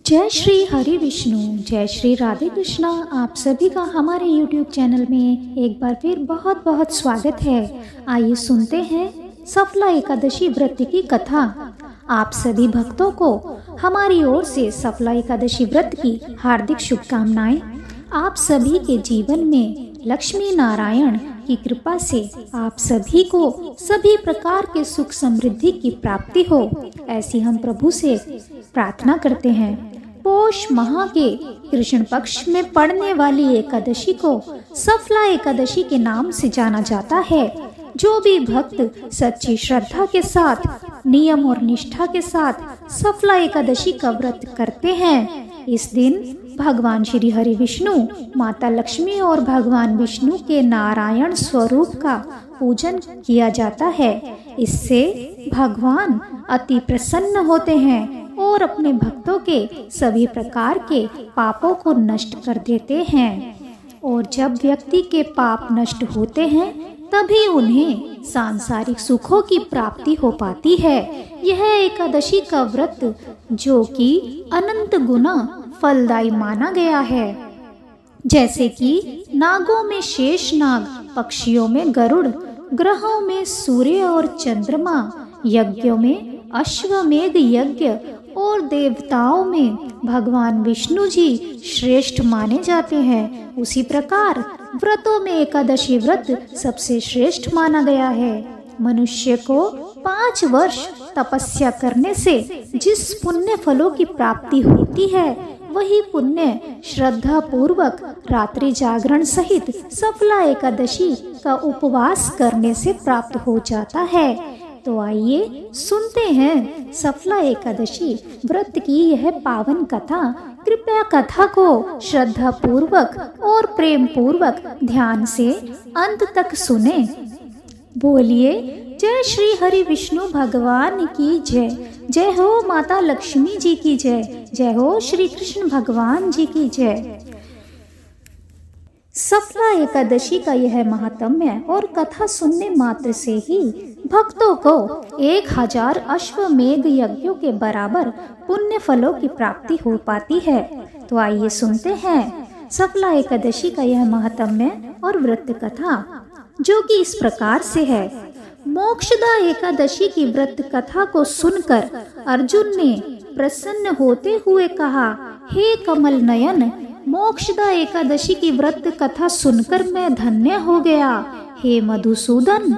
जय श्री हरि विष्णु, जय श्री राधे कृष्णा। आप सभी का हमारे YouTube चैनल में एक बार फिर बहुत बहुत स्वागत है। आइए सुनते हैं सफला एकादशी व्रत की कथा। आप सभी भक्तों को हमारी ओर से सफला एकादशी व्रत की हार्दिक शुभकामनाएं। आप सभी के जीवन में लक्ष्मी नारायण की कृपा से आप सभी को सभी प्रकार के सुख समृद्धि की प्राप्ति हो, ऐसी हम प्रभु से प्रार्थना करते हैं। पोष माह के कृष्ण पक्ष में पड़ने वाली एकादशी को सफला एकादशी के नाम से जाना जाता है। जो भी भक्त सच्ची श्रद्धा के साथ, नियम और निष्ठा के साथ सफला एकादशी का व्रत करते हैं, इस दिन भगवान श्री हरि विष्णु, माता लक्ष्मी और भगवान विष्णु के नारायण स्वरूप का पूजन किया जाता है। इससे भगवान अति प्रसन्न होते हैं और अपने भक्तों के सभी प्रकार के पापों को नष्ट कर देते हैं। और जब व्यक्ति के पाप नष्ट होते हैं तभी उन्हें सांसारिक सुखों की प्राप्ति हो पाती है। यह एकादशी का व्रत जो कि अनंत गुना फलदायी माना गया है। जैसे कि नागों में शेष नाग, पक्षियों में गरुड़, ग्रहों में सूर्य और चंद्रमा, यज्ञों में अश्वमेध यज्ञ और देवताओं में भगवान विष्णु जी श्रेष्ठ माने जाते हैं, उसी प्रकार व्रतों में एकादशी व्रत सबसे श्रेष्ठ माना गया है। मनुष्य को 5 वर्ष तपस्या करने से जिस पुण्य फलों की प्राप्ति होती है, वही पुण्य श्रद्धा पूर्वक रात्रि जागरण सहित सफला एकादशी का उपवास करने से प्राप्त हो जाता है। तो आइए सुनते हैं सफला एकादशी व्रत की यह पावन कथा। कृपया कथा को श्रद्धा पूर्वक और प्रेम पूर्वक ध्यान से अंत तक सुने। बोलिए जय श्री हरि विष्णु भगवान की जय। जय हो माता लक्ष्मी जी की जय। जय हो श्री कृष्ण भगवान जी की जय। सफला एकादशी का यह महात्म्य और कथा सुनने मात्र से ही भक्तों को 1000 अश्वमेध यज्ञों के बराबर पुण्य फलों की प्राप्ति हो पाती है। तो आइए सुनते हैं सफला एकादशी का यह महात्म्य और व्रत कथा, जो कि इस प्रकार से है। मोक्षदा एकादशी की व्रत कथा को सुनकर अर्जुन ने प्रसन्न होते हुए कहा, हे कमल नयन, मोक्षदा एकादशी की व्रत कथा सुनकर मैं धन्य हो गया। हे मधुसूदन,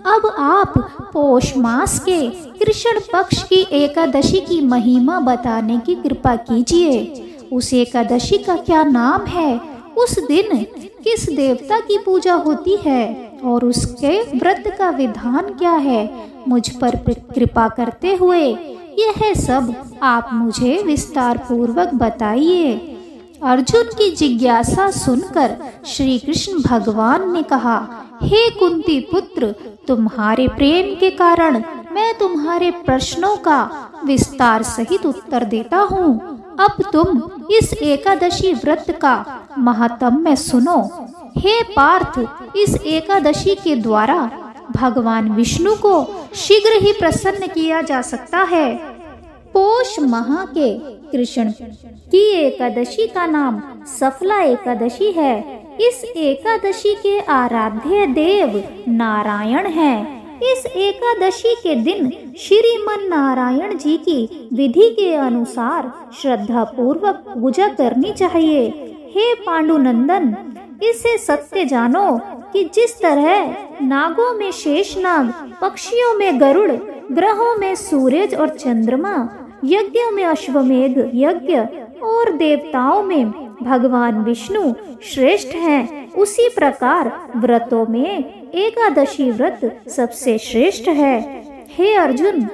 अब आप पोष मास के कृष्ण पक्ष की एकादशी की महिमा बताने की कृपा कीजिए। उस एकादशी का क्या नाम है? उस दिन किस देवता की पूजा होती है और उसके व्रत का विधान क्या है? मुझ पर कृपा करते हुए यह सब आप मुझे विस्तार पूर्वक बताइए। अर्जुन की जिज्ञासा सुनकर श्री कृष्ण भगवान ने कहा, हे कुंती पुत्र, तुम्हारे प्रेम के कारण मैं तुम्हारे प्रश्नों का विस्तार सहित उत्तर देता हूँ। अब तुम इस एकादशी व्रत का महात्म्य सुनो। हे पार्थ, इस एकादशी के द्वारा भगवान विष्णु को शीघ्र ही प्रसन्न किया जा सकता है। पोष माह के कृष्ण की एकादशी का नाम सफला एकादशी है। इस एकादशी के आराध्य देव नारायण हैं। इस एकादशी के दिन श्रीमन नारायण जी की विधि के अनुसार श्रद्धा पूर्वक पूजा करनी चाहिए। हे पांडुनंदन, इसे सत्य जानो कि जिस तरह नागों में शेषनाग, पक्षियों में गरुड़, ग्रहों में सूरज और चंद्रमा, यज्ञों में अश्वमेध यज्ञ और देवताओं में भगवान विष्णु श्रेष्ठ हैं, उसी प्रकार व्रतों में एकादशी व्रत सबसे श्रेष्ठ है। हे अर्जुन,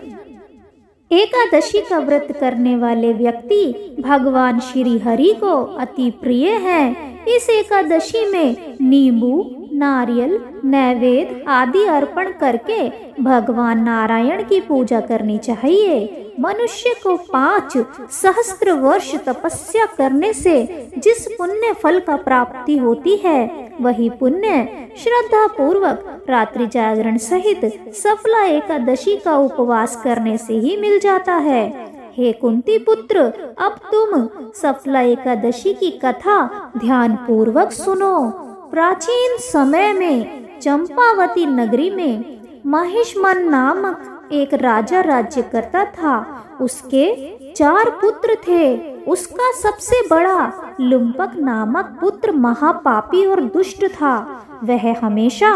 एकादशी का व्रत करने वाले व्यक्ति भगवान श्री हरि को अति प्रिय हैं। इस एकादशी में नींबू, नारियल, नैवेद्य आदि अर्पण करके भगवान नारायण की पूजा करनी चाहिए। मनुष्य को 5 सहस्त्र वर्ष तपस्या करने से जिस पुण्य फल का प्राप्ति होती है, वही पुण्य श्रद्धा पूर्वक रात्रि जागरण सहित सफला एकादशी का उपवास करने से ही मिल जाता है। हे कुंती पुत्र, अब तुम सफला एकादशी की कथा ध्यान पूर्वक सुनो। प्राचीन समय में चंपावती नगरी में महिष्मन नामक एक राजा राज्य करता था। उसके 4 पुत्र थे। उसका सबसे बड़ा लुम्पक नामक पुत्र महापापी और दुष्ट था। वह हमेशा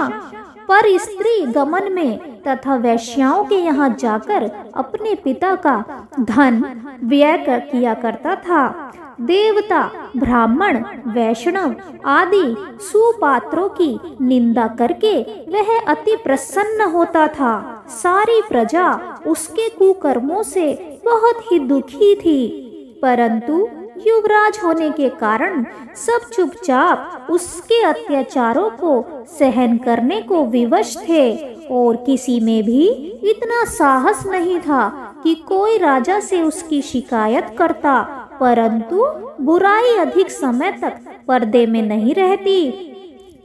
पर स्त्री गमन में तथा वैश्याओं के यहाँ जाकर अपने पिता का धन व्यय किया करता था। देवता, ब्राह्मण, वैष्णव आदि सुपात्रों की निंदा करके वह अति प्रसन्न होता था। सारी प्रजा उसके कुकर्मों से बहुत ही दुखी थी, परंतु युवराज होने के कारण सब चुपचाप उसके अत्याचारों को सहन करने को विवश थे और किसी में भी इतना साहस नहीं था कि कोई राजा से उसकी शिकायत करता। परंतु बुराई अधिक समय तक पर्दे में नहीं रहती।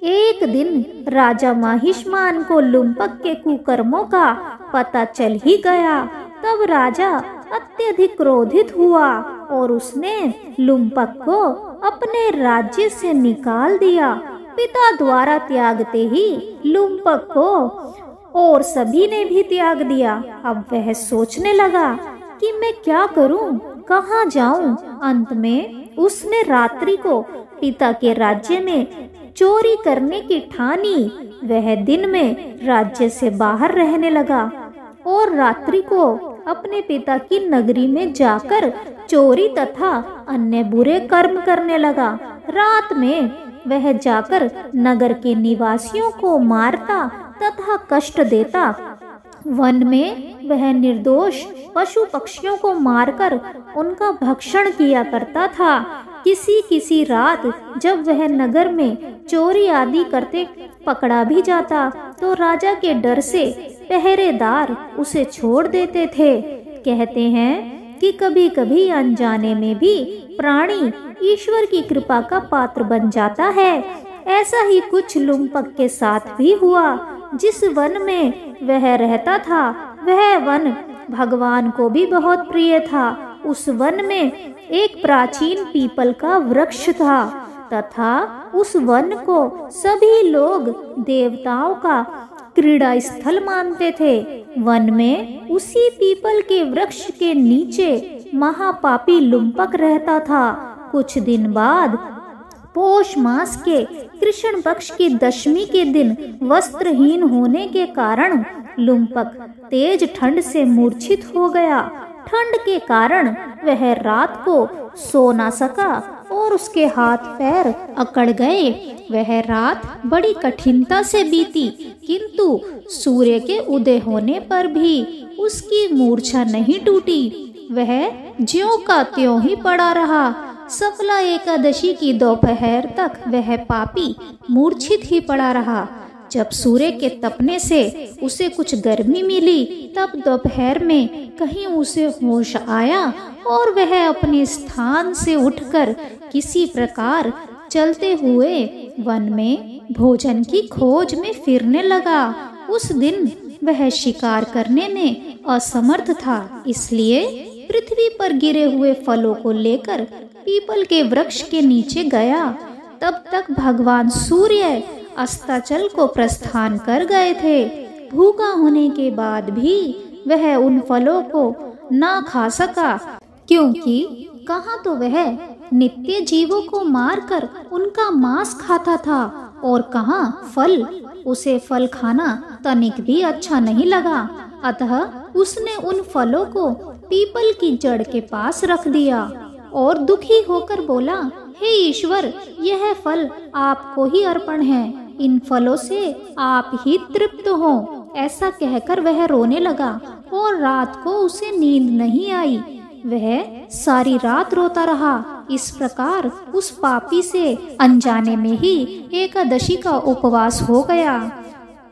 एक दिन राजा महिष्मान को लुम्पक के कुकर्मों का पता चल ही गया। तब राजा अत्यधिक क्रोधित हुआ और उसने लुम्पक को अपने राज्य से निकाल दिया। पिता द्वारा त्यागते ही लुम्पक को और सभी ने भी त्याग दिया। अब वह सोचने लगा कि मैं क्या करूं, कहाँ जाऊं। अंत में उसने रात्रि को पिता के राज्य में चोरी करने की ठानी। वह दिन में राज्य से बाहर रहने लगा और रात्रि को अपने पिता की नगरी में जाकर चोरी तथा अन्य बुरे कर्म करने लगा। रात में वह जाकर नगर के निवासियों को मारता तथा कष्ट देता। वन में वह निर्दोष पशु पक्षियों को मारकर उनका भक्षण किया करता था। किसी रात जब वह नगर में चोरी आदि करते पकड़ा भी जाता तो राजा के डर से पहरेदार उसे छोड़ देते थे। कहते हैं कि कभी कभी अनजाने में भी प्राणी ईश्वर की कृपा का पात्र बन जाता है। ऐसा ही कुछ लुम्पक के साथ भी हुआ। जिस वन में वह रहता था वह वन भगवान को भी बहुत प्रिय था। उस वन में एक प्राचीन पीपल का वृक्ष था तथा उस वन को सभी लोग देवताओं का क्रीड़ा स्थल मानते थे। वन में उसी पीपल के वृक्ष के नीचे महापापी लुम्पक रहता था। कुछ दिन बाद पोष मास के कृष्ण पक्ष की दशमी के दिन वस्त्रहीन होने के कारण लुम्पक तेज ठंड से मूर्छित हो गया। ठंड के कारण वह रात को सो ना सका और उसके हाथ पैर अकड़ गए। वह रात बड़ी कठिनता से बीती, किंतु सूर्य के उदय होने पर भी उसकी मूर्छा नहीं टूटी। वह ज्यों का त्यों ही पड़ा रहा। सफला एकादशी की दोपहर तक वह पापी मूर्छित ही पड़ा रहा। जब सूर्य के तपने से उसे कुछ गर्मी मिली तब दोपहर में कहीं उसे होश आया और वह अपने स्थान से उठकर किसी प्रकार चलते हुए वन में भोजन की खोज में फिरने लगा। उस दिन वह शिकार करने में असमर्थ था, इसलिए पृथ्वी पर गिरे हुए फलों को लेकर पीपल के वृक्ष के नीचे गया। तब तक भगवान सूर्य अस्ताचल को प्रस्थान कर गए थे। भूखा होने के बाद भी वह उन फलों को ना खा सका, क्योंकि कहाँ तो वह नित्य जीवों को मारकर उनका मांस खाता था और कहाँ फल। उसे फल खाना तनिक भी अच्छा नहीं लगा, अतः उसने उन फलों को पीपल की जड़ के पास रख दिया और दुखी होकर बोला, हे ईश्वर, यह फल आपको ही अर्पण है, इन फलों से आप ही तृप्त हो। ऐसा कहकर वह रोने लगा और रात को उसे नींद नहीं आई। वह सारी रात रोता रहा। इस प्रकार उस पापी से अनजाने में ही एकादशी का उपवास हो गया।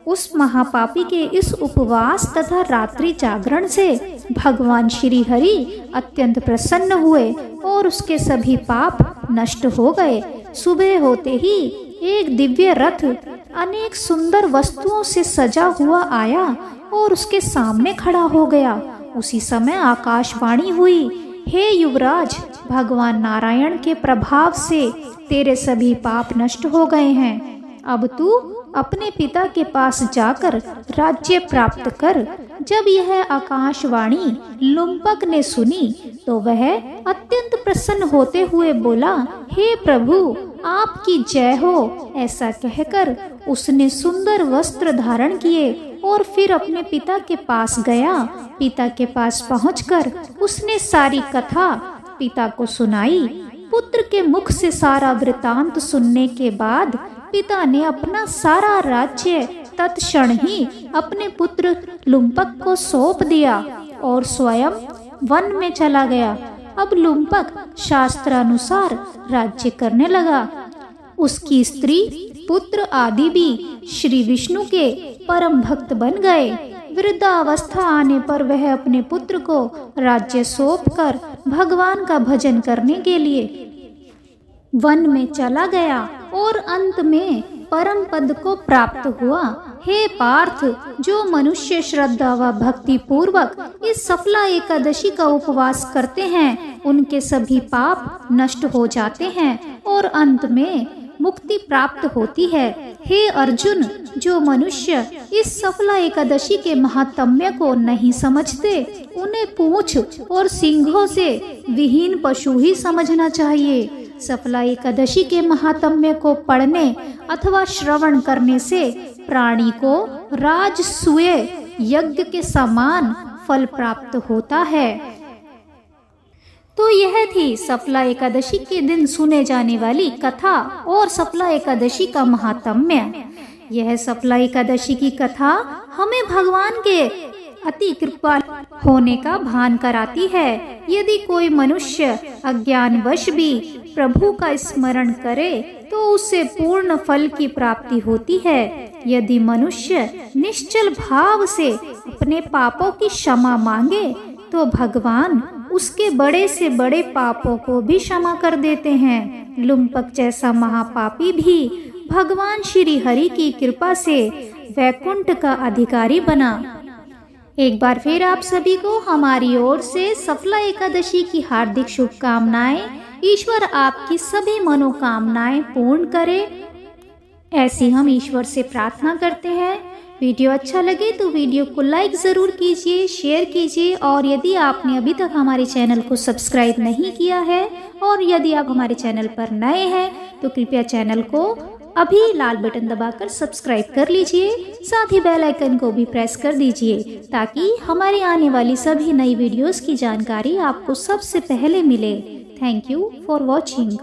उस महापापी के इस उपवास तथा रात्रि जागरण से भगवान श्री हरि अत्यंत प्रसन्न हुए और उसके सभी पाप नष्ट हो गए। सुबह होते ही एक दिव्य रथ अनेक सुंदर वस्तुओं से सजा हुआ आया और उसके सामने खड़ा हो गया। उसी समय आकाशवाणी हुई, हे युवराज, भगवान नारायण के प्रभाव से तेरे सभी पाप नष्ट हो गए हैं। अब तू अपने पिता के पास जाकर राज्य प्राप्त कर। जब यह आकाशवाणी लुम्पक ने सुनी तो वह अत्यंत प्रसन्न होते हुए बोला, हे प्रभु, आपकी जय हो। ऐसा कहकर उसने सुंदर वस्त्र धारण किए और फिर अपने पिता के पास गया। पिता के पास पहुंचकर उसने सारी कथा पिता को सुनाई। पुत्र के मुख से सारा वृतांत सुनने के बाद पिता ने अपना सारा राज्य तत्क्षण ही अपने पुत्र लुम्पक को सौंप दिया और स्वयं वन में चला गया। अब लुम्पक शास्त्रानुसार राज्य करने लगा। उसकी स्त्री, पुत्र आदि भी श्री विष्णु के परम भक्त बन गए। वृद्धावस्था आने पर वह अपने पुत्र को राज्य सौंपकर भगवान का भजन करने के लिए वन में चला गया और अंत में परम पद को प्राप्त हुआ। हे पार्थ, जो मनुष्य श्रद्धा व भक्ति पूर्वक इस सफला एकादशी का उपवास करते हैं, उनके सभी पाप नष्ट हो जाते हैं और अंत में मुक्ति प्राप्त होती है। हे अर्जुन, जो मनुष्य इस सफला एकादशी के महात्म्य को नहीं समझते, उन्हें पूंछ और सींगों से विहीन पशु ही समझना चाहिए। सफला एकादशी के महात्म्य को पढ़ने अथवा श्रवण करने से प्राणी को राजसूय यज्ञ के समान फल प्राप्त होता है। तो यह थी सफला एकादशी के दिन सुने जाने वाली कथा और सफला एकादशी का महात्म्य। यह सफला एकादशी की कथा हमें भगवान के अति कृपा होने का भान कराती है। यदि कोई मनुष्य अज्ञानवश भी प्रभु का स्मरण करे तो उससे पूर्ण फल की प्राप्ति होती है। यदि मनुष्य निश्चल भाव से अपने पापों की क्षमा मांगे तो भगवान उसके बड़े से बड़े पापों को भी क्षमा कर देते हैं। लुम्पक जैसा महापापी भी भगवान श्री हरि की कृपा से वैकुंठ का अधिकारी बना। एक बार फिर आप सभी को हमारी ओर से सफला एकादशी की हार्दिक शुभकामनाएं। ईश्वर आपकी सभी मनोकामनाएं पूर्ण करे, ऐसी हम ईश्वर से प्रार्थना करते हैं। वीडियो अच्छा लगे तो वीडियो को लाइक ज़रूर कीजिए, शेयर कीजिए और यदि आपने अभी तक हमारे चैनल को सब्सक्राइब नहीं किया है और यदि आप हमारे चैनल पर नए हैं तो कृपया चैनल को अभी लाल बटन दबाकर सब्सक्राइब कर लीजिए। साथ ही बेल आइकन को भी प्रेस कर दीजिए ताकि हमारी आने वाली सभी नई वीडियोस की जानकारी आपको सबसे पहले मिले। Thank you for watching.